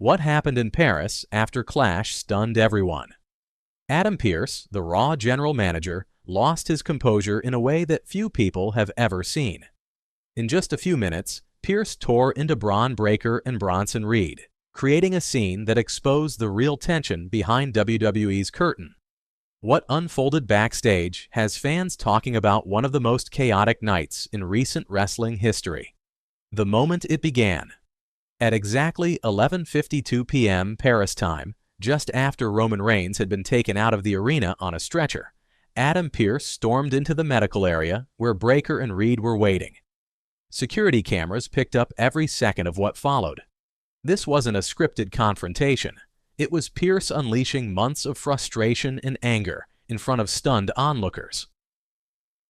What happened in Paris after Clash stunned everyone. Adam Pearce, the Raw general manager, lost his composure in a way that few people have ever seen. In just a few minutes, Pearce tore into Bron Breakker and Bronson Reed, creating a scene that exposed the real tension behind WWE's curtain. What unfolded backstage has fans talking about one of the most chaotic nights in recent wrestling history. The moment it began. At exactly 11:52 p.m. Paris time, just after Roman Reigns had been taken out of the arena on a stretcher, Adam Pearce stormed into the medical area where Breakker and Reed were waiting. Security cameras picked up every second of what followed. This wasn't a scripted confrontation. It was Pearce unleashing months of frustration and anger in front of stunned onlookers.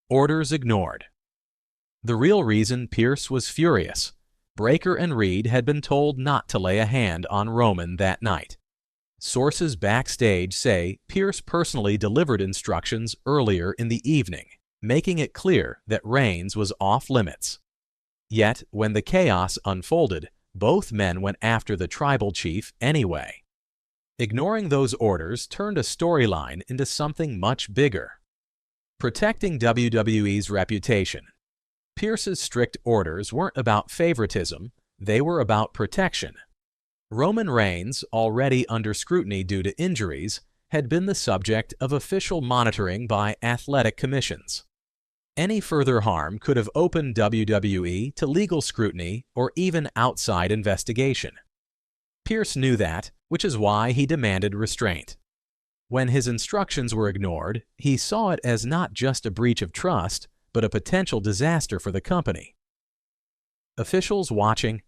Orders ignored. The real reason Pearce was furious. Breakker and Reed had been told not to lay a hand on Roman that night. Sources backstage say Pearce personally delivered instructions earlier in the evening, making it clear that Reigns was off limits. Yet, when the chaos unfolded, both men went after the tribal chief anyway. Ignoring those orders turned a storyline into something much bigger. Protecting WWE's reputation. Pearce's strict orders weren't about favoritism, they were about protection. Roman Reigns, already under scrutiny due to injuries, had been the subject of official monitoring by athletic commissions. Any further harm could have opened WWE to legal scrutiny or even outside investigation. Pearce knew that, which is why he demanded restraint. When his instructions were ignored, he saw it as not just a breach of trust, but a potential disaster for the company. Officials watching.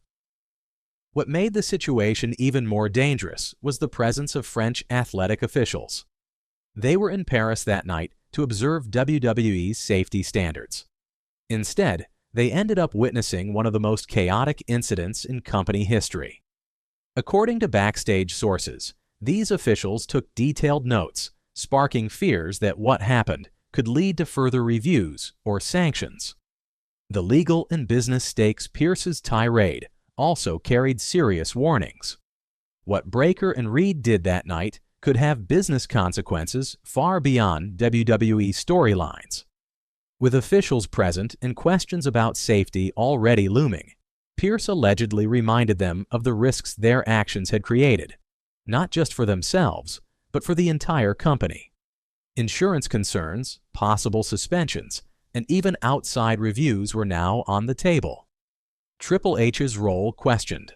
What made the situation even more dangerous was the presence of French athletic officials. They were in Paris that night to observe WWE's safety standards. Instead, they ended up witnessing one of the most chaotic incidents in company history. According to backstage sources, these officials took detailed notes, sparking fears that what happened could lead to further reviews or sanctions. The legal and business stakes Pearce's tirade also carried serious warnings. What Breakker and Reed did that night could have business consequences far beyond WWE storylines. With officials present and questions about safety already looming, Pearce allegedly reminded them of the risks their actions had created, not just for themselves, but for the entire company. Insurance concerns, possible suspensions, and even outside reviews were now on the table. Triple H's role questioned.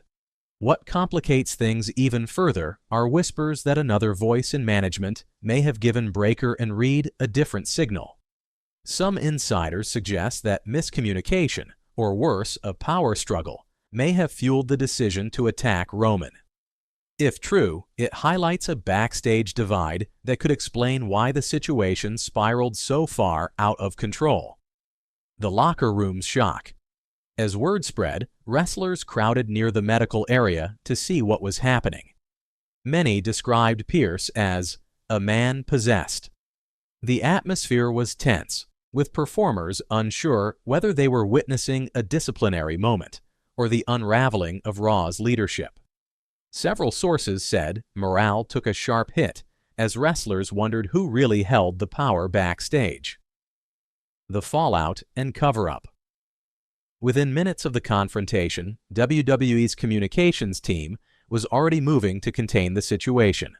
What complicates things even further are whispers that another voice in management may have given Breakker and Reed a different signal. Some insiders suggest that miscommunication, or worse, a power struggle, may have fueled the decision to attack Roman. If true, it highlights a backstage divide that could explain why the situation spiraled so far out of control. The locker room's shock. As word spread, wrestlers crowded near the medical area to see what was happening. Many described Pearce as a man possessed. The atmosphere was tense, with performers unsure whether they were witnessing a disciplinary moment or the unraveling of Raw's leadership. Several sources said morale took a sharp hit as wrestlers wondered who really held the power backstage. The fallout and cover-up. Within minutes of the confrontation, WWE's communications team was already moving to contain the situation.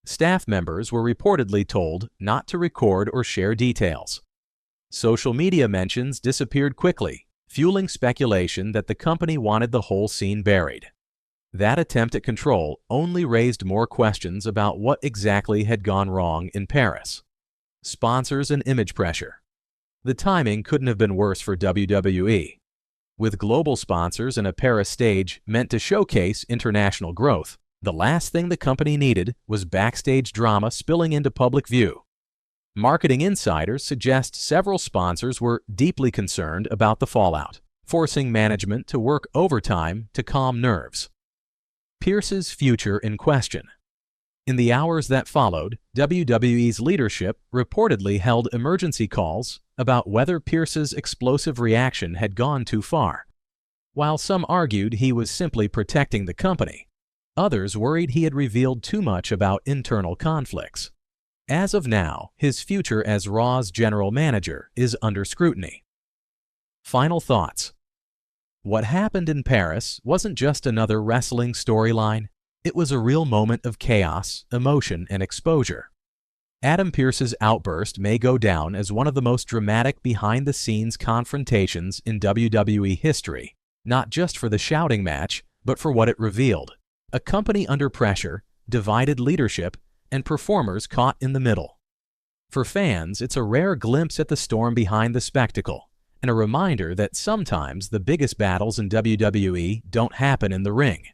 Staff members were reportedly told not to record or share details. Social media mentions disappeared quickly, fueling speculation that the company wanted the whole scene buried. That attempt at control only raised more questions about what exactly had gone wrong in Paris. Sponsors and image pressure. The timing couldn't have been worse for WWE. With global sponsors and a Paris stage meant to showcase international growth, the last thing the company needed was backstage drama spilling into public view. Marketing insiders suggest several sponsors were deeply concerned about the fallout, forcing management to work overtime to calm nerves. Pearce's future in question. In the hours that followed, WWE's leadership reportedly held emergency calls about whether Pearce's explosive reaction had gone too far. While some argued he was simply protecting the company, Others worried he had revealed too much about internal conflicts. As of now, his future as Raw's general manager is under scrutiny. Final thoughts. What happened in Paris wasn't just another wrestling storyline. It was a real moment of chaos, emotion, and exposure. Adam Pearce's outburst may go down as one of the most dramatic behind-the-scenes confrontations in WWE history, not just for the shouting match, but for what it revealed. A company under pressure, divided leadership, and performers caught in the middle. For fans, it's a rare glimpse at the storm behind the spectacle, and a reminder that sometimes the biggest battles in WWE don't happen in the ring.